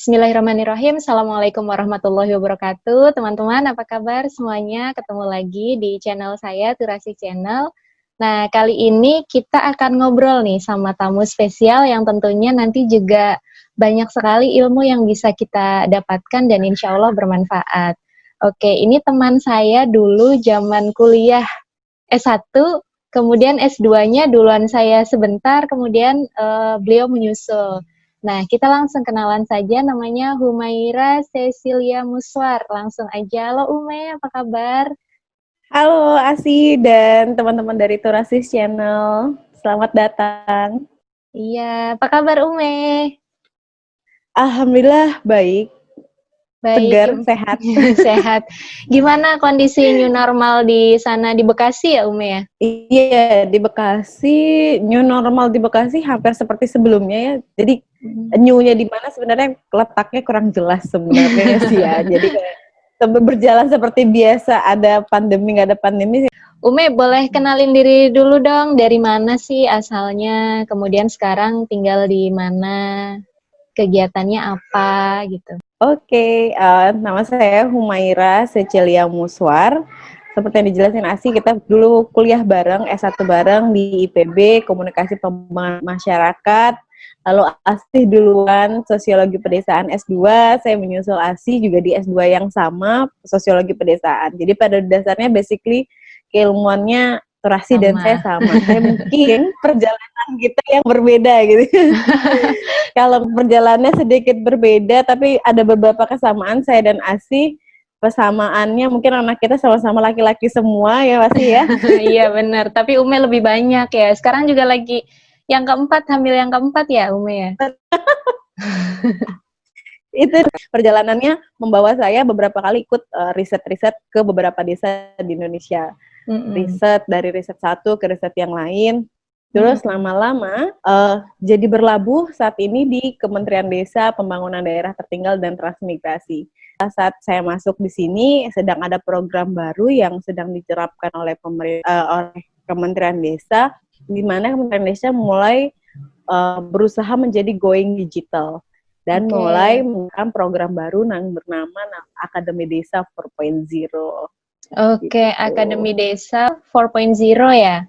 Bismillahirrahmanirrahim. Assalamualaikum warahmatullahi wabarakatuh. Teman-teman, apa kabar semuanya? Ketemu lagi di channel saya, Turasi Channel. Nah, kali ini kita akan ngobrol nih sama tamu spesial yang tentunya nanti juga banyak sekali ilmu yang bisa kita dapatkan dan insya Allah bermanfaat. Oke, ini teman saya dulu zaman kuliah S1, kemudian S2-nya duluan saya sebentar, kemudian beliau menyusul. Nah, kita langsung kenalan saja, namanya Humaira Cecilia Muswar. Langsung aja, halo Ume, apa kabar? Halo Asi dan teman-teman dari Turasis Channel, selamat datang. Iya, apa kabar Ume? Alhamdulillah baik, segar, sehat. Sehat. Gimana kondisi new normal di sana di Bekasi ya Ume ya? Iya, di Bekasi, new normal di Bekasi hampir seperti sebelumnya ya. Jadi new-nya di mana sebenarnya letaknya kurang jelas sebenarnya sih ya. Jadi kayak berjalan seperti biasa, ada pandemi nggak ada pandemi. Ume, boleh kenalin diri dulu dong, dari mana sih asalnya, kemudian sekarang tinggal di mana, kegiatannya apa gitu. Oke, nama saya Humaira Cecilia Muswar. Seperti yang dijelasin Asi, kita dulu kuliah bareng, S1 bareng di IPB, Komunikasi Pembangunan Masyarakat. Lalu Asi duluan Sosiologi Pedesaan S2, saya menyusul Asi juga di S2 yang sama, Sosiologi Pedesaan. Jadi pada dasarnya basically keilmuannya Turasi dan saya sama. Saya mungkin perjalanan kita yang berbeda gitu. Kalau perjalanannya sedikit berbeda, tapi ada beberapa kesamaan saya dan Asi. Persamaannya mungkin anak kita sama-sama laki-laki semua ya pasti ya. Iya benar, tapi Ume lebih banyak ya. Sekarang juga lagi yang keempat, hamil yang keempat ya Ume ya. Itu perjalanannya membawa saya beberapa kali ikut riset-riset ke beberapa desa di Indonesia. Riset dari riset satu ke riset yang lain. Terus lama-lama jadi berlabuh saat ini di Kementerian Desa, Pembangunan Daerah Tertinggal dan Transmigrasi. Saat saya masuk di sini sedang ada program baru yang sedang diterapkan oleh oleh Kementerian Desa, di mana Kementerian Desa mulai berusaha menjadi going digital dan mulai menggunakan program baru yang bernama Akademi Desa 4.0. Oke, gitu. Akademi Desa 4.0 ya.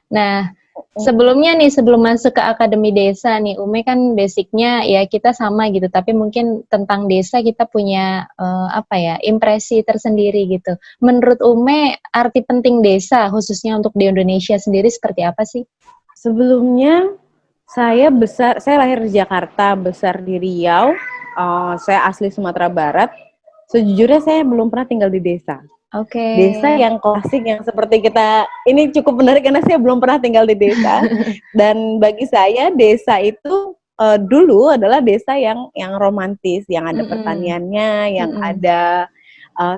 Nah, sebelumnya nih, sebelum masuk ke Akademi Desa nih, Ume kan basicnya ya kita sama gitu, tapi mungkin tentang desa kita punya apa ya, impresi tersendiri gitu. Menurut Ume, arti penting desa khususnya untuk di Indonesia sendiri seperti apa sih? Sebelumnya saya lahir di Jakarta, besar di Riau. Saya asli Sumatera Barat. Sejujurnya saya belum pernah tinggal di desa. Desa yang klasik yang seperti kita, ini cukup menarik karena saya belum pernah tinggal di desa. Dan bagi saya desa itu dulu adalah desa yang romantis, yang ada pertaniannya, yang ada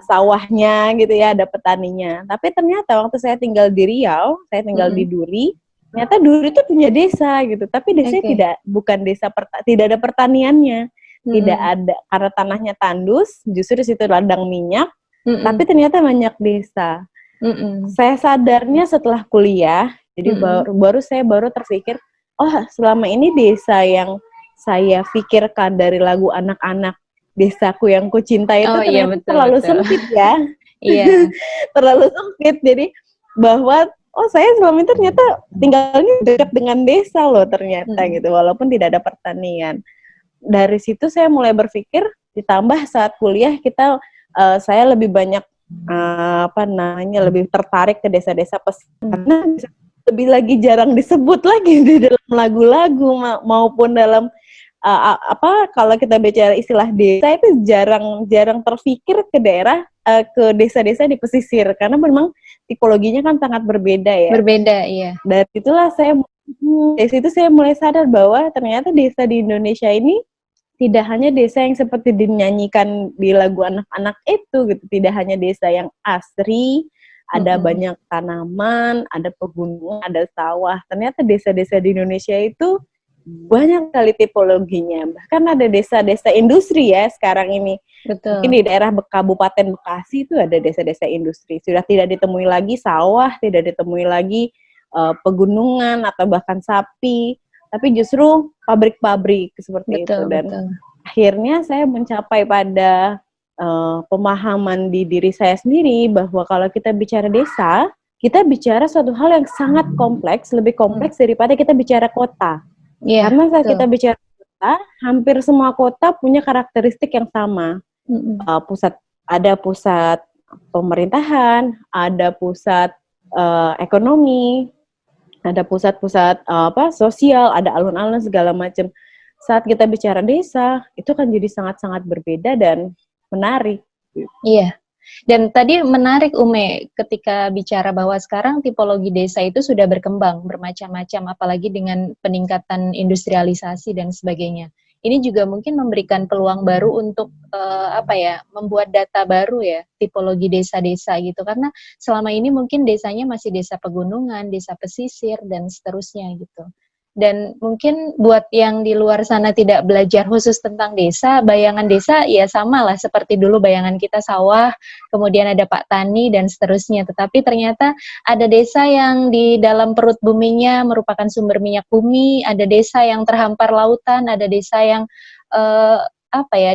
sawahnya gitu ya, ada petaninya. Tapi ternyata waktu saya tinggal di Riau, saya tinggal di Duri, ternyata Duri itu punya desa gitu. Tapi desanya bukan desa tidak ada pertaniannya, tidak ada karena tanahnya tandus, justru di situ ladang minyak. Tapi ternyata banyak desa. Saya sadarnya setelah kuliah, jadi saya baru terpikir, oh selama ini desa yang saya pikirkan dari lagu anak-anak, desaku yang kucinta itu ternyata terlalu sempit ya. Iya. Terlalu sempit, jadi bahwa saya selama itu ternyata tinggalnya dekat dengan desa loh ternyata gitu, walaupun tidak ada pertanian. Dari situ saya mulai berpikir, ditambah saat kuliah saya lebih banyak lebih tertarik ke desa-desa karena lebih lagi jarang disebut lagi di dalam lagu-lagu maupun dalam kalau kita bicara istilah desa itu jarang terfikir ke daerah ke desa-desa di pesisir karena memang tipologinya kan sangat berbeda ya. Berbeda, iya. Dan itulah saya Dari situ saya mulai sadar bahwa ternyata desa di Indonesia ini tidak hanya desa yang seperti dinyanyikan di lagu anak-anak itu gitu, tidak hanya desa yang asri, ada banyak tanaman, ada pegunungan, ada sawah. Ternyata desa-desa di Indonesia itu banyak kali tipologinya. Bahkan ada desa-desa industri ya sekarang ini. Betul. Mungkin di daerah Kabupaten Bekasi itu ada desa-desa industri. Sudah tidak ditemui lagi sawah, tidak ditemui lagi pegunungan atau bahkan sapi, tapi justru pabrik-pabrik seperti itu. Dan akhirnya saya mencapai pada pemahaman di diri saya sendiri bahwa kalau kita bicara desa, kita bicara suatu hal yang sangat kompleks, lebih kompleks daripada kita bicara kota. Karena saat kita bicara kota, hampir semua kota punya karakteristik yang sama. Ada pusat pemerintahan, ada pusat ekonomi, ada pusat-pusat sosial, ada alun-alun segala macam. Saat kita bicara desa, itu kan jadi sangat-sangat berbeda dan menarik. Iya. Dan tadi menarik Ume ketika bicara bahwa sekarang tipologi desa itu sudah berkembang bermacam-macam, apalagi dengan peningkatan industrialisasi dan sebagainya. Ini juga mungkin memberikan peluang baru untuk membuat data baru ya, tipologi desa-desa gitu. Karena selama ini mungkin desanya masih desa pegunungan, desa pesisir dan seterusnya gitu. Dan mungkin buat yang di luar sana tidak belajar khusus tentang desa, bayangan desa ya sama lah seperti dulu bayangan kita sawah, kemudian ada Pak Tani dan seterusnya. Tetapi ternyata ada desa yang di dalam perut buminya merupakan sumber minyak bumi, ada desa yang terhampar lautan, ada desa yang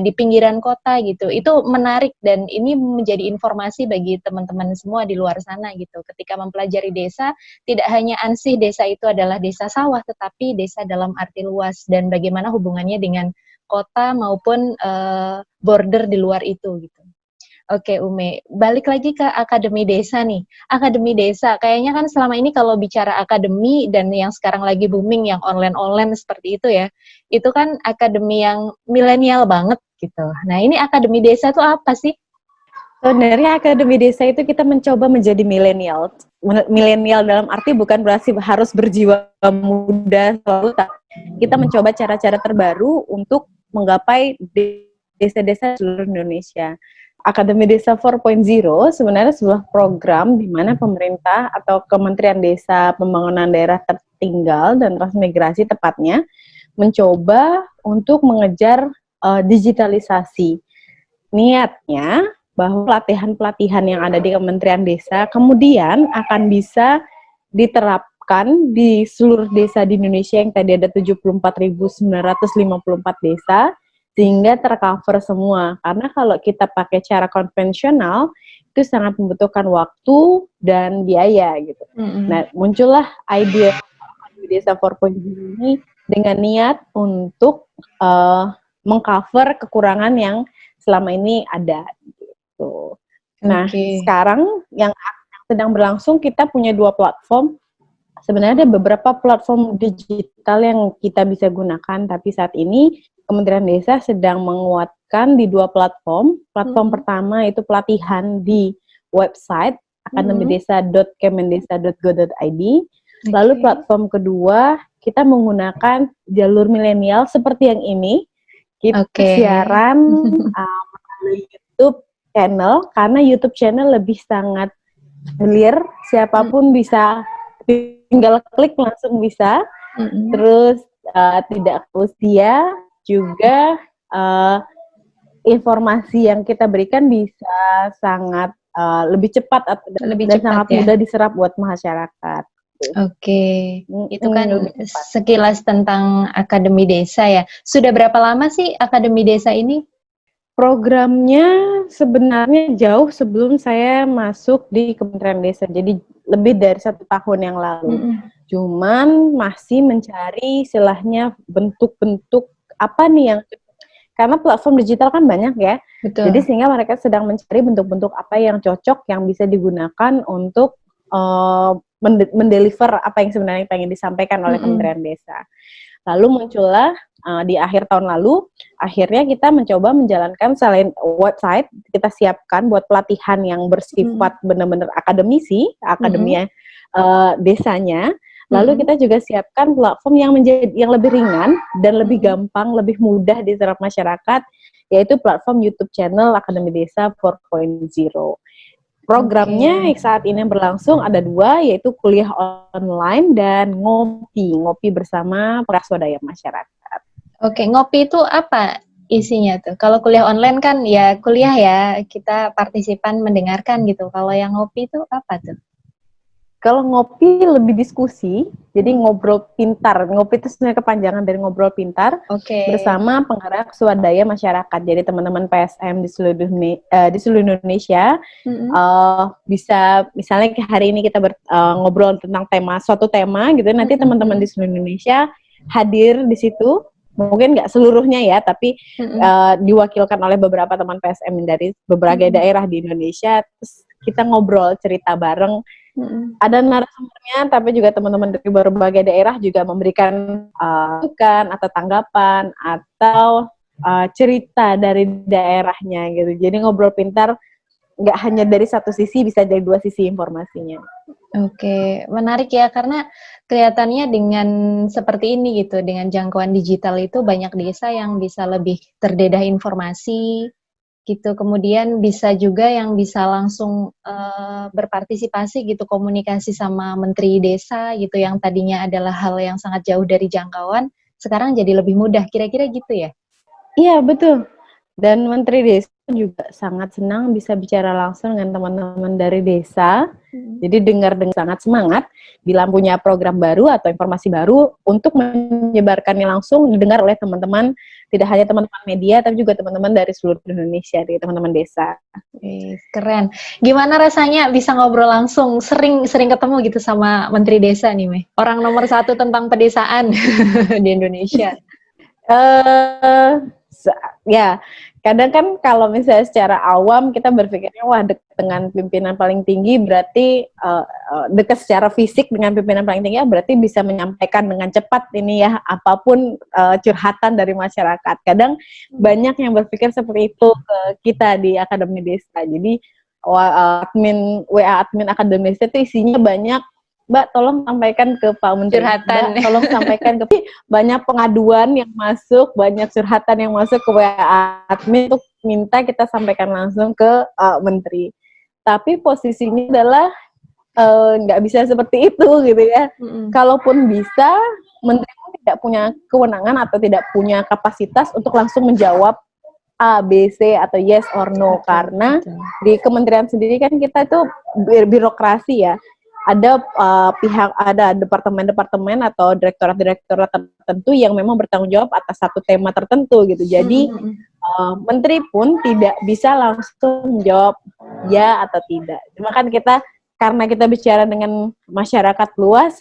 di pinggiran kota gitu. Itu menarik dan ini menjadi informasi bagi teman-teman semua di luar sana gitu. Ketika mempelajari desa, tidak hanya ansih desa itu adalah desa sawah, tetapi desa dalam arti luas dan bagaimana hubungannya dengan kota maupun border di luar itu gitu. Oke Ume, balik lagi ke Akademi Desa nih. Akademi Desa, kayaknya kan selama ini kalau bicara akademi dan yang sekarang lagi booming yang online-online seperti itu ya, itu kan akademi yang milenial banget gitu. Nah ini Akademi Desa itu apa sih? Sebenarnya Akademi Desa itu kita mencoba menjadi milenial. Milenial dalam arti bukan berarti harus berjiwa muda selalu, tapi kita mencoba cara-cara terbaru untuk menggapai desa-desa seluruh Indonesia. Akademi Desa 4.0 sebenarnya sebuah program di mana pemerintah atau Kementerian Desa Pembangunan Daerah Tertinggal dan Transmigrasi tepatnya mencoba untuk mengejar digitalisasi. Niatnya bahwa pelatihan-pelatihan yang ada di Kementerian Desa kemudian akan bisa diterapkan di seluruh desa di Indonesia yang tadi ada 74.954 desa, sehingga tercover semua. Karena kalau kita pakai cara konvensional, itu sangat membutuhkan waktu dan biaya gitu. Nah, muncullah ide Desa 4.0 ini dengan niat untuk mengcover kekurangan yang selama ini ada gitu. Nah, sekarang yang sedang berlangsung kita punya 2 platform. Sebenarnya ada beberapa platform digital yang kita bisa gunakan, tapi saat ini Kementerian Desa sedang menguatkan di 2 platform. Platform pertama itu pelatihan di website akademidesa.kemendesa.go.id. Lalu platform kedua kita menggunakan jalur milenial seperti yang ini. Kita siaran melalui YouTube channel, karena YouTube channel lebih sangat clear, siapapun bisa tinggal klik langsung bisa. Terus tidak usia, juga informasi yang kita berikan bisa sangat lebih cepat dan sangat mudah diserap buat masyarakat. Itu kan sekilas tentang Akademi Desa ya. Sudah berapa lama sih Akademi Desa ini? Programnya sebenarnya jauh sebelum saya masuk di Kementerian Desa, jadi lebih dari 1 tahun yang lalu. Cuman masih mencari istilahnya bentuk-bentuk apa nih yang, karena platform digital kan banyak ya. Betul. Jadi sehingga mereka sedang mencari bentuk-bentuk apa yang cocok yang bisa digunakan untuk mendeliver apa yang sebenarnya pengen disampaikan oleh Kementerian Desa. Lalu muncullah di akhir tahun lalu, akhirnya kita mencoba menjalankan selain website, kita siapkan buat pelatihan yang bersifat benar-benar akademisi, akademia desanya. Lalu kita juga siapkan platform yang lebih ringan dan lebih gampang, lebih mudah diserap masyarakat, yaitu platform YouTube channel Akademi Desa 4.0. Programnya saat ini yang berlangsung ada 2, yaitu kuliah online dan ngopi bersama swadaya masyarakat. Oke, ngopi itu apa isinya tuh? Kalau kuliah online kan ya kuliah ya, kita partisipan mendengarkan gitu. Kalau yang ngopi itu apa tuh? Kalau ngopi lebih diskusi, jadi ngobrol pintar. Ngopi itu sebenarnya kepanjangan dari ngobrol pintar bersama penggerak swadaya masyarakat. Jadi teman-teman PSM di seluruh Indonesia bisa, misalnya hari ini kita ngobrol tentang suatu tema gitu. Nanti teman-teman di seluruh Indonesia hadir di situ. Mungkin nggak seluruhnya ya, tapi diwakilkan oleh beberapa teman PSM dari berbagai daerah di Indonesia. Terus kita ngobrol, cerita bareng. Ada narasumbernya, tapi juga teman-teman dari berbagai daerah juga memberikan masukan atau tanggapan atau cerita dari daerahnya gitu. Jadi ngobrol pintar nggak hanya dari satu sisi, bisa dari 2 sisi informasinya. Oke, menarik ya, karena kelihatannya dengan seperti ini gitu, dengan jangkauan digital itu banyak desa yang bisa lebih terdedah informasi gitu, kemudian bisa juga yang bisa langsung berpartisipasi gitu, komunikasi sama menteri desa gitu, yang tadinya adalah hal yang sangat jauh dari jangkauan, sekarang jadi lebih mudah, kira-kira gitu ya? Iya, betul. Dan menteri desa juga sangat senang bisa bicara langsung dengan teman-teman dari desa. Jadi dengar dengan sangat semangat bila punya program baru atau informasi baru untuk menyebarkannya langsung didengar oleh teman-teman, tidak hanya teman-teman media tapi juga teman-teman dari seluruh Indonesia, dari teman-teman desa. Keren. Gimana rasanya bisa ngobrol langsung, sering ketemu gitu sama menteri desa nih, Meh? Orang nomor 1 tentang pedesaan di Indonesia. Ya, kadang kan kalau misalnya secara awam kita berpikirnya wah dekat dengan pimpinan paling tinggi berarti dekat secara fisik dengan pimpinan paling tinggi berarti bisa menyampaikan dengan cepat ini ya apapun curhatan dari masyarakat. Kadang banyak yang berpikir seperti itu ke kita di Akademi Desa. Jadi WA admin Akademi Desa itu isinya banyak, Mbak tolong sampaikan ke Pak Menteri, Mbak tolong sampaikan ke banyak pengaduan yang masuk, banyak curhatan yang masuk ke WA admin untuk minta kita sampaikan langsung ke Menteri. Tapi posisinya adalah nggak bisa seperti itu gitu ya. Kalaupun bisa, Menteri tidak punya kewenangan atau tidak punya kapasitas untuk langsung menjawab A, B, C atau yes or no, karena di kementerian sendiri kan kita itu birokrasi ya. Ada ada departemen-departemen atau direktorat-direktorat tertentu yang memang bertanggung jawab atas satu tema tertentu gitu. Jadi menteri pun tidak bisa langsung menjawab ya atau tidak. Cuma kan karena kita bicara dengan masyarakat luas,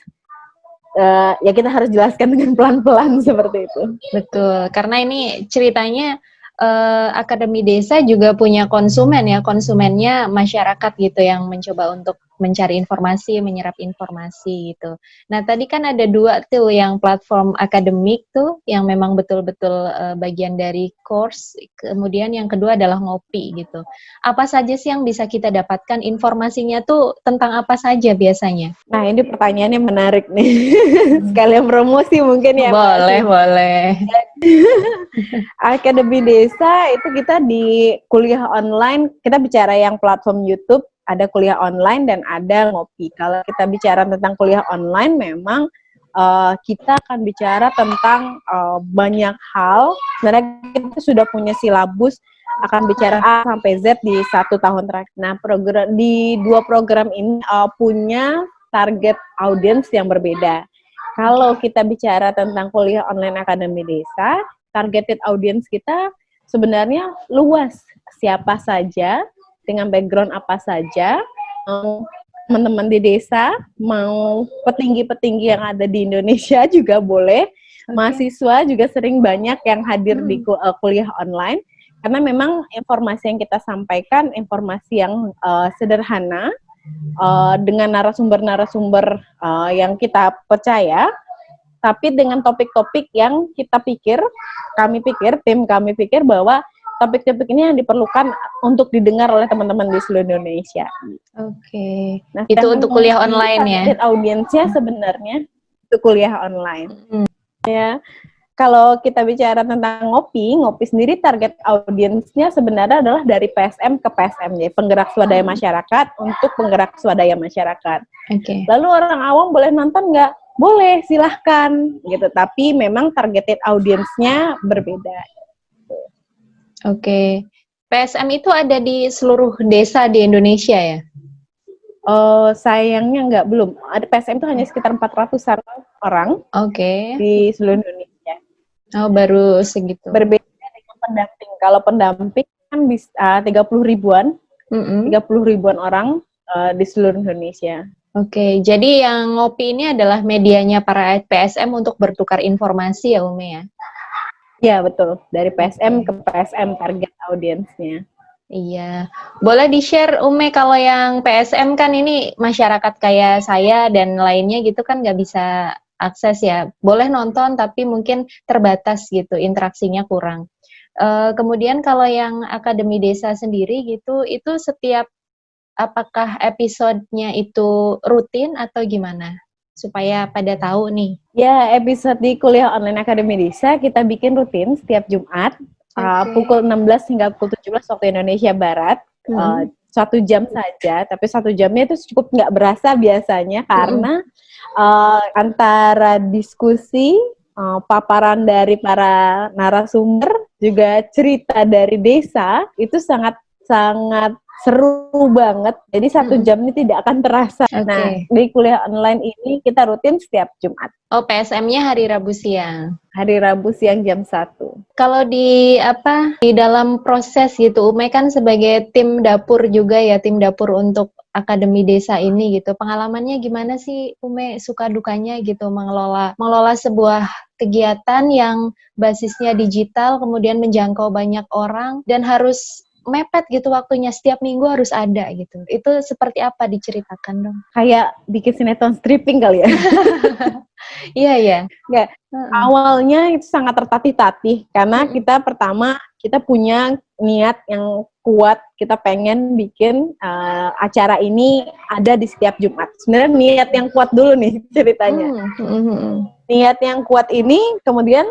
ya kita harus jelaskan dengan pelan-pelan seperti itu. Betul, karena ini ceritanya Akademi Desa juga punya konsumen ya, konsumennya masyarakat gitu yang mencoba untuk mencari informasi, menyerap informasi gitu. Nah tadi kan ada 2 tuh yang platform akademik tuh yang memang betul-betul bagian dari course, kemudian yang kedua adalah ngopi gitu. Apa saja sih yang bisa kita dapatkan, informasinya tuh tentang apa saja biasanya? Nah ini pertanyaannya menarik nih, sekalian promosi mungkin ya. Boleh. Akademi Desa itu kita di kuliah online, kita bicara yang platform YouTube, ada kuliah online dan ada ngopi. Kalau kita bicara tentang kuliah online, memang kita akan bicara tentang banyak hal. Sebenarnya kita sudah punya silabus, akan bicara A sampai Z di 1 tahun terakhir. Nah, di 2 program ini punya target audiens yang berbeda. Kalau kita bicara tentang kuliah online Akademi Desa, targeted audience kita sebenarnya luas. Siapa saja, dengan background apa saja, teman-teman di desa, mau petinggi-petinggi yang ada di Indonesia juga boleh. Mahasiswa juga sering banyak yang hadir di kuliah online, karena memang informasi yang kita sampaikan, informasi yang sederhana, dengan narasumber-narasumber yang kita percaya, tapi dengan topik-topik yang tim kami pikir bahwa topik-topik ini yang diperlukan untuk didengar oleh teman-teman di seluruh Indonesia. Oke. Nah, itu untuk kuliah online ya? Target audiensnya sebenarnya untuk kuliah online. Mm. Ya, kalau kita bicara tentang ngopi sendiri target audiensnya sebenarnya adalah dari PSM ke PSM, ya, penggerak swadaya masyarakat untuk penggerak swadaya masyarakat. Okay. Lalu orang awam boleh nonton nggak? Boleh, silahkan gitu. Tapi memang targeted audiensnya berbeda. Oke. PSM itu ada di seluruh desa di Indonesia ya? Sayangnya nggak, belum. Ada PSM itu hanya sekitar 400-an orang. Oke. Di seluruh Indonesia. Oh, baru segitu. Berbeda dengan pendamping. Kalau pendamping kan bisa 30 ribuan orang di seluruh Indonesia. Oke, jadi yang ngopi ini adalah medianya para PSM untuk bertukar informasi ya, Ume ya? Iya, betul. Dari PSM ke PSM target audiensnya. Iya. Boleh di-share, Ume, kalau yang PSM kan ini masyarakat kayak saya dan lainnya gitu kan nggak bisa akses ya. Boleh nonton tapi mungkin terbatas gitu, interaksinya kurang. Kemudian kalau yang Akademi Desa sendiri gitu, itu apakah episodenya itu rutin atau gimana? Supaya pada tahu nih. Ya, episode di Kuliah Online Akademi Desa kita bikin rutin setiap Jumat pukul 16 hingga pukul 17 waktu Indonesia Barat. 1 jam saja, tapi 1 jamnya itu cukup nggak berasa biasanya karena antara diskusi, paparan dari para narasumber, juga cerita dari desa itu sangat seru banget. Jadi 1 jam ini tidak akan terasa. Nah, di kuliah online ini kita rutin setiap Jumat. Oh, PSM-nya hari Rabu siang. Hari Rabu siang jam 1. Kalau di dalam proses gitu, Ume kan sebagai tim dapur juga ya, tim dapur untuk Akademi Desa ini gitu. Pengalamannya gimana sih, Ume, suka dukanya gitu mengelola sebuah kegiatan yang basisnya digital, kemudian menjangkau banyak orang dan harus mepet gitu waktunya, setiap minggu harus ada gitu. Itu seperti apa, diceritakan dong? Kayak bikin sinetron stripping kali ya. Iya ya. Nggak. Awalnya itu sangat tertatih-tatih karena kita punya niat yang kuat, kita pengen bikin acara ini ada di setiap Jumat. Sebenarnya niat yang kuat dulu nih ceritanya. Niat yang kuat ini kemudian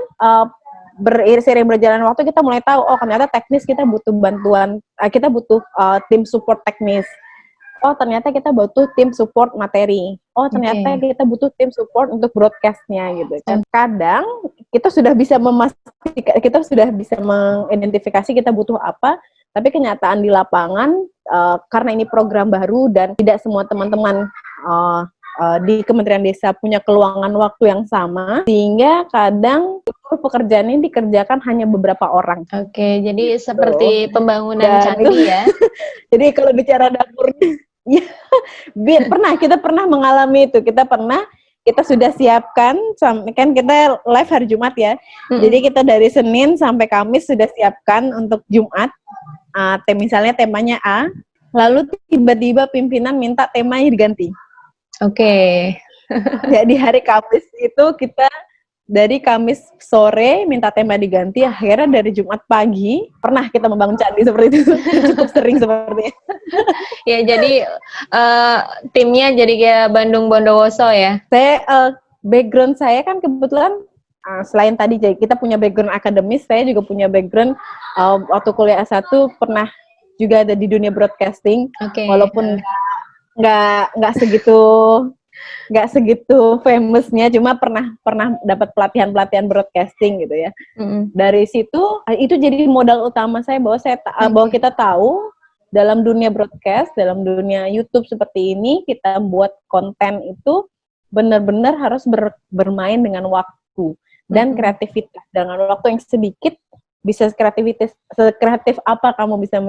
seiring berjalan waktu kita mulai tahu, oh ternyata teknis kita butuh bantuan, kita butuh tim support teknis. Oh ternyata kita butuh tim support materi. Oh ternyata kita butuh tim support untuk broadcastnya gitu. Dan kadang kita sudah bisa memastikan, kita sudah bisa mengidentifikasi kita butuh apa, tapi kenyataan di lapangan karena ini program baru dan tidak semua teman-teman di Kementerian Desa punya keluangan waktu yang sama, sehingga kadang pekerjaan ini dikerjakan hanya beberapa orang. Oke, jadi seperti pembangunan candi ya. Jadi kalau bicara dapurnya, ya, kita pernah mengalami itu. Kita sudah siapkan, kan kita live hari Jumat ya. Jadi kita dari Senin sampai Kamis sudah siapkan untuk Jumat. Misalnya temanya A, lalu tiba-tiba pimpinan minta temanya diganti. Oke. Jadi hari Kamis itu kita dari Kamis sore minta tema diganti, akhirnya dari Jumat pagi pernah kita membangun candi seperti itu. Cukup sering seperti itu. Ya, jadi timnya jadi kayak Bandung Bondowoso ya. Background saya kan kebetulan selain tadi kita punya background akademis, saya juga punya background waktu kuliah S1 pernah juga ada di dunia broadcasting. Walaupun nggak segitu famousnya, cuma pernah dapat pelatihan broadcasting gitu ya. Dari situ itu jadi modal utama saya bahwa kita tahu dalam dunia broadcast, dalam dunia YouTube seperti ini, kita buat konten itu benar-benar harus bermain dengan waktu dan kreativitas. Dengan waktu yang sedikit bisa sekreatif apa kamu bisa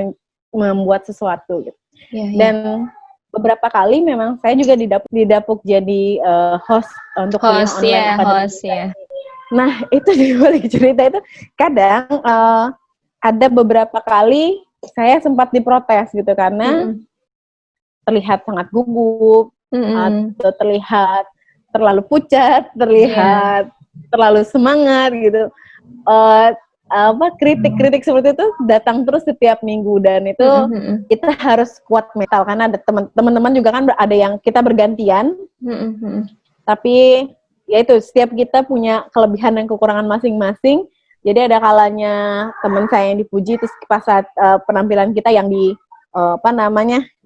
membuat sesuatu gitu. Dan beberapa kali memang saya juga didapuk jadi host untuk kuliah online host ya. Nah, itu di balik cerita itu kadang ada beberapa kali saya sempat diprotes gitu karena terlihat sangat gugup, atau terlihat terlalu pucat, terlihat terlalu semangat gitu. Kritik-kritik seperti itu datang terus setiap minggu dan itu kita harus kuat mental karena ada teman-teman juga kan ada yang kita bergantian. Tapi ya itu setiap kita punya kelebihan dan kekurangan masing-masing. Jadi ada kalanya teman saya yang dipuji, terus pas saat penampilan kita yang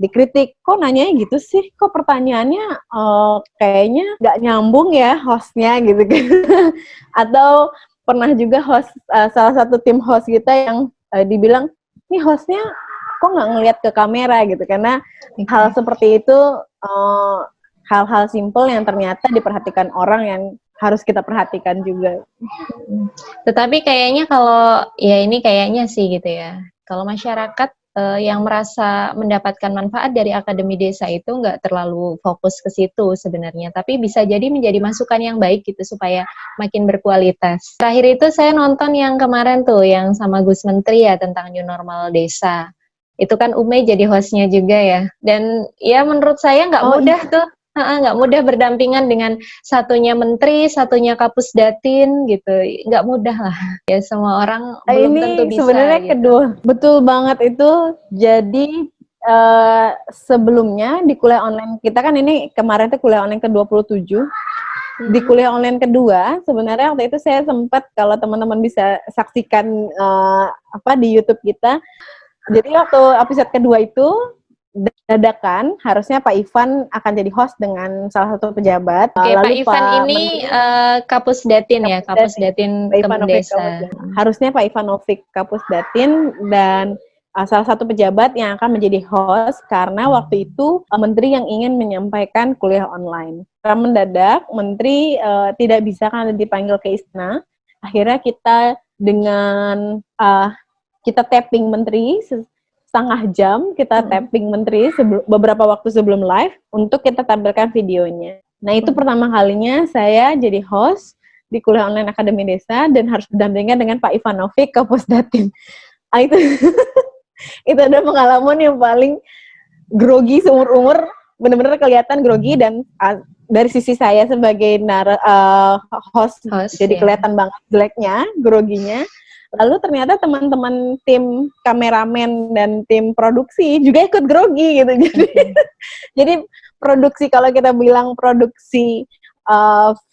dikritik, kok nanyanya gitu sih, kok pertanyaannya kayaknya nggak nyambung ya hostnya gitu kan. Atau pernah juga host salah satu tim host kita yang dibilang, nih hostnya kok nggak ngelihat ke kamera gitu, karena hal seperti itu hal-hal simple yang ternyata diperhatikan orang yang harus kita perhatikan juga. Tetapi kayaknya kalau ya ini kayaknya sih gitu ya, kalau masyarakat yang merasa mendapatkan manfaat dari Akademi Desa itu nggak terlalu fokus ke situ sebenarnya, tapi bisa jadi menjadi masukan yang baik gitu supaya makin berkualitas. Terakhir itu saya nonton yang kemarin tuh yang sama Gus Menteri ya tentang New Normal Desa. Itu kan Ume jadi hostnya juga ya, dan ya menurut saya nggak mudah tuh. Nggak mudah berdampingan dengan satunya menteri, satunya Kapus Datin gitu, nggak mudah lah. Ya semua orang belum tentu bisa. Sebenarnya gitu. kedua, betul banget itu. Jadi sebelumnya di kuliah online kita kan ini kemarin tuh kuliah online ke-27. Di kuliah online kedua, sebenarnya waktu itu saya sempat, kalau teman-teman bisa saksikan di YouTube kita. Jadi waktu episode kedua itu dadakan harusnya Pak Ivan akan jadi host dengan salah satu pejabat. Oke, Pak Ivan ini Kapus Datin ya, Kapus Datin Kemdesa. Harusnya Pak Ivanovic Kapus Datin dan salah satu pejabat yang akan menjadi host, karena waktu itu menteri yang ingin menyampaikan kuliah online. Karena mendadak menteri tidak bisa kan dipanggil ke istana. Akhirnya kita dengan kita tapping menteri setengah jam, kita tapping menteri beberapa waktu sebelum live untuk kita tampilkan videonya. Nah itu pertama kalinya saya jadi host di kuliah online Akademi Desa dan harus berdampingan dengan Pak Ivanovic Kapus Datin. Itu itu ada pengalaman yang paling grogi seumur-umur, benar-benar kelihatan grogi, dan dari sisi saya sebagai host jadi kelihatan banget jeleknya, groginya. Lalu ternyata teman-teman tim kameramen dan tim produksi juga ikut grogi gitu. Jadi produksi, kalau kita bilang produksi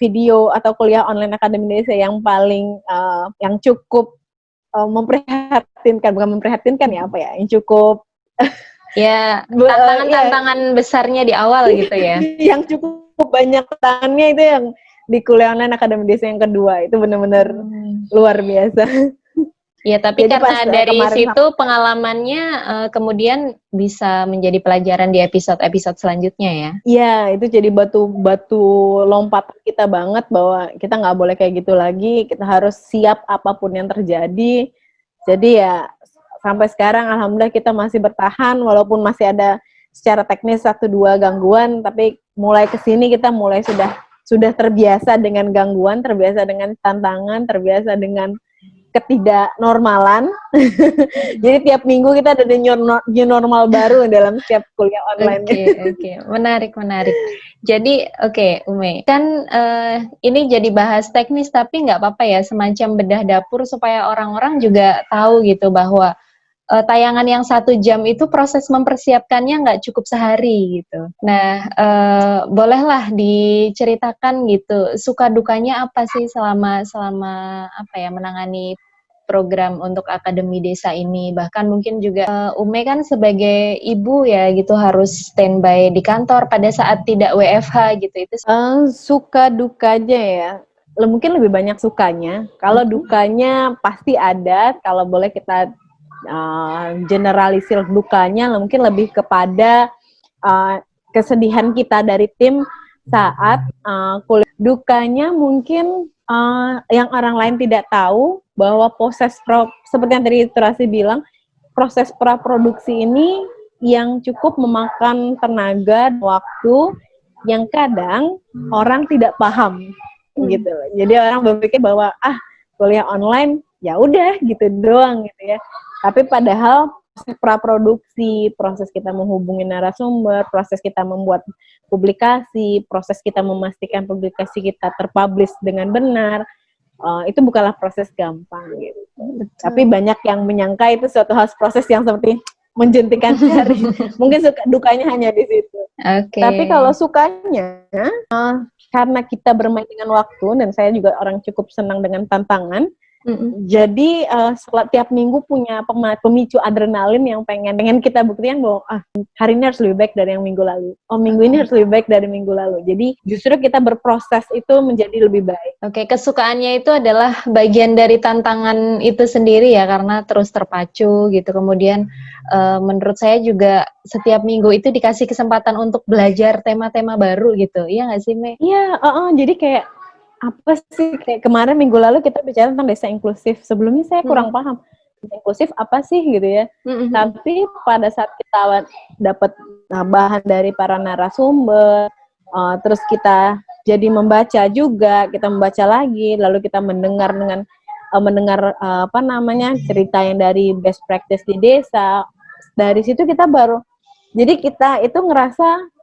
video atau kuliah online Akademi Desa yang paling yang cukup bukan memprihatinkan ya, yang cukup ya tantangan besarnya di awal gitu ya. Yang cukup banyak tantangannya itu yang di kuliah online Akademi Desa yang kedua, itu benar-benar luar biasa. Ya, tapi jadi karena dari situ pengalamannya kemudian bisa menjadi pelajaran di episode-episode selanjutnya ya. Iya, itu jadi batu lompatan kita banget, bahwa kita nggak boleh kayak gitu lagi, kita harus siap apapun yang terjadi. Jadi ya sampai sekarang alhamdulillah kita masih bertahan, walaupun masih ada secara teknis 1-2 gangguan, tapi mulai kesini kita mulai sudah terbiasa dengan gangguan, terbiasa dengan tantangan, terbiasa dengan ketidaknormalan. Jadi tiap minggu kita ada new normal baru dalam setiap kuliah online. Oke. Menarik. Jadi Ume, kan ini jadi bahas teknis, tapi nggak apa-apa ya, semacam bedah dapur supaya orang-orang juga tahu gitu bahwa tayangan yang 1 jam itu proses mempersiapkannya nggak cukup sehari gitu. Nah, bolehlah diceritakan gitu, suka dukanya apa sih selama menangani program untuk Akademi Desa ini. Bahkan mungkin juga Ume kan sebagai ibu ya gitu harus standby di kantor pada saat tidak WFH gitu. Itu suka dukanya ya. Mungkin lebih banyak sukanya. Kalau dukanya pasti ada. Kalau boleh kita generalisir dukanya, mungkin lebih kepada kesedihan kita dari tim saat kuliah. Dukanya mungkin yang orang lain tidak tahu, bahwa seperti yang tadi Turasi bilang, proses praproduksi ini yang cukup memakan tenaga, waktu, yang kadang orang tidak paham gitu. Jadi orang berpikir bahwa kuliah online ya udah gitu doang gitu ya. Tapi padahal proses praproduksi, proses kita menghubungi narasumber, proses kita membuat publikasi, proses kita memastikan publikasi kita terpublish dengan benar, itu bukanlah proses gampang gitu. Tapi banyak yang menyangka itu suatu proses yang seperti menjentikan jari. Mungkin dukanya hanya di situ. Tapi kalau sukanya, karena kita bermain dengan waktu, dan saya juga orang cukup senang dengan tantangan, jadi tiap minggu punya pemicu adrenalin yang pengen kita buktikan bahwa hari ini harus lebih baik dari yang minggu lalu. Minggu ini harus lebih baik dari minggu lalu. Jadi justru kita berproses itu menjadi lebih baik. Kesukaannya itu adalah bagian dari tantangan itu sendiri ya, karena terus terpacu gitu. Kemudian menurut saya juga setiap minggu itu dikasih kesempatan untuk belajar tema-tema baru gitu. Iya nggak sih, Me? Iya, jadi kayak apa sih, kayak kemarin minggu lalu kita bicara tentang desa inklusif. Sebelumnya saya kurang paham desa inklusif apa sih gitu ya. Tapi pada saat kita dapat bahan dari para narasumber, terus kita jadi membaca juga, kita membaca lagi, lalu kita mendengar cerita yang dari best practice di desa. Dari situ kita baru, jadi kita itu ngerasa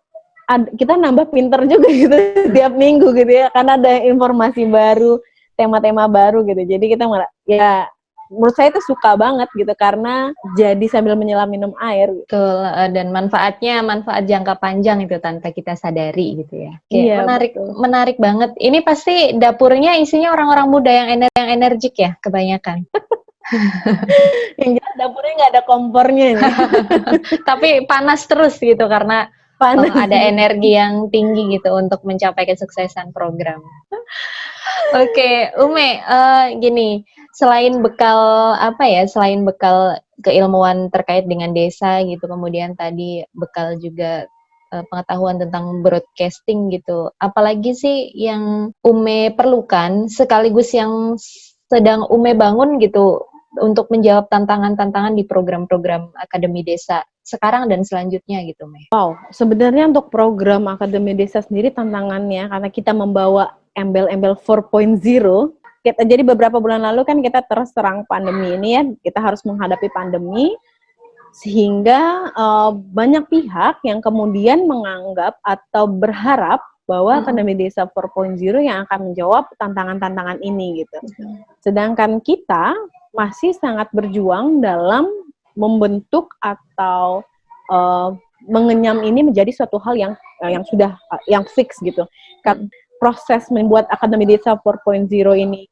kita nambah pinter juga gitu tiap minggu gitu ya, karena ada informasi baru, tema-tema baru gitu. Jadi kita ya menurut saya itu suka banget gitu, karena jadi sambil menyelam minum air. Betul, dan manfaat jangka panjang itu tanpa kita sadari gitu ya. Iya, menarik banget. Ini pasti dapurnya isinya orang-orang muda yang energik ya, kebanyakan. Yang jelas dapurnya nggak ada kompornya nih. Tapi panas terus gitu, karena ada energi yang tinggi gitu untuk mencapai kesuksesan program. Oke, Ume, gini, selain bekal keilmuan terkait dengan desa gitu, kemudian tadi bekal juga pengetahuan tentang broadcasting gitu. Apalagi sih yang Ume perlukan sekaligus yang sedang Ume bangun gitu untuk menjawab tantangan-tantangan di program-program Akademi Desa sekarang dan selanjutnya gitu, Me? Wow, sebenarnya untuk program Akademi Desa sendiri tantangannya karena kita membawa embel-embel 4.0. Jadi beberapa bulan lalu kan kita terserang pandemi ini ya, kita harus menghadapi pandemi, sehingga banyak pihak yang kemudian menganggap atau berharap bahwa Akademi Desa 4.0 yang akan menjawab tantangan-tantangan ini gitu. Sedangkan kita masih sangat berjuang dalam membentuk atau mengenyam ini menjadi suatu hal yang sudah yang fix gitu. Proses membuat Akademi Desa 4.0 ini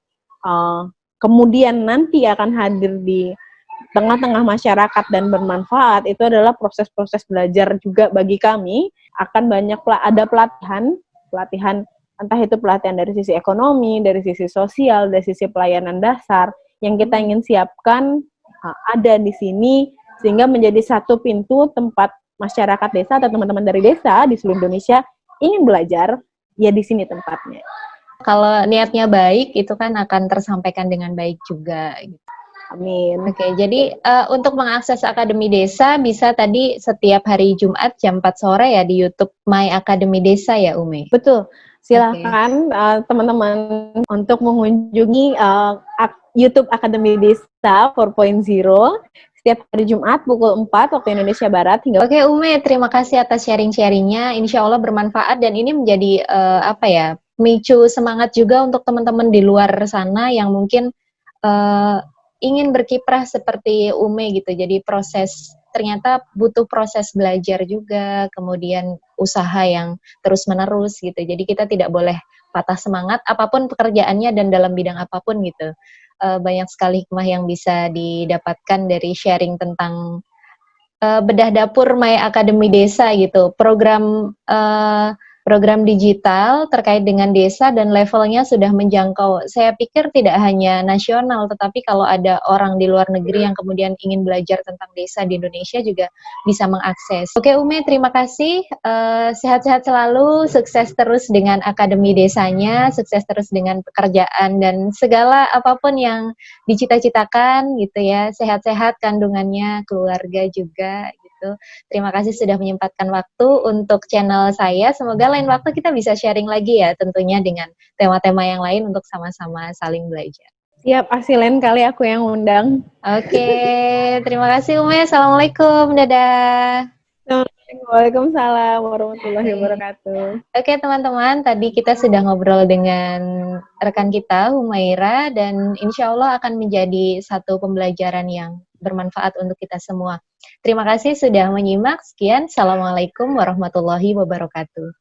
kemudian nanti akan hadir di tengah-tengah masyarakat dan bermanfaat, itu adalah proses-proses belajar juga bagi kami. Akan banyak ada pelatihan entah itu pelatihan dari sisi ekonomi, dari sisi sosial, dari sisi pelayanan dasar yang kita ingin siapkan ada di sini, sehingga menjadi satu pintu tempat masyarakat desa atau teman-teman dari desa di seluruh Indonesia ingin belajar, ya di sini tempatnya. Kalau niatnya baik, itu kan akan tersampaikan dengan baik juga. Amin. Oke, jadi untuk mengakses Akademi Desa bisa tadi setiap hari Jumat jam 4 sore ya di YouTube My Akademi Desa ya, Ume? Betul. Silakan teman-teman untuk mengunjungi YouTube Akademi Desa 4.0 setiap hari Jumat pukul 4 waktu Indonesia Barat. Oke, Ume, terima kasih atas sharing-sharingnya. Insya Allah bermanfaat dan ini menjadi micu semangat juga untuk teman-teman di luar sana yang mungkin ingin berkiprah seperti Ume gitu. Jadi ternyata butuh proses belajar juga, kemudian usaha yang terus-menerus gitu. Jadi kita tidak boleh patah semangat apapun pekerjaannya dan dalam bidang apapun gitu. Banyak sekali hikmah yang bisa didapatkan dari sharing tentang bedah dapur My Akademi Desa gitu. Program digital terkait dengan desa dan levelnya sudah menjangkau. Saya pikir tidak hanya nasional, tetapi kalau ada orang di luar negeri yang kemudian ingin belajar tentang desa di Indonesia juga bisa mengakses. Oke, Ume, terima kasih. Sehat-sehat selalu, sukses terus dengan Akademi Desanya, sukses terus dengan pekerjaan dan segala apapun yang dicita-citakan gitu ya. Sehat-sehat kandungannya, keluarga juga. Terima kasih sudah menyempatkan waktu untuk channel saya. Semoga lain waktu kita bisa sharing lagi ya, tentunya dengan tema-tema yang lain untuk sama-sama saling belajar. Siap, lain kali aku yang undang. Oke, terima kasih Ume. Assalamualaikum, dadah. Waalaikumsalam warahmatullahi wabarakatuh. Oke teman-teman, tadi kita sudah ngobrol dengan rekan kita Humaira dan insya Allah akan menjadi satu pembelajaran yang bermanfaat untuk kita semua. Terima kasih sudah menyimak. Sekian, Assalamualaikum warahmatullahi wabarakatuh.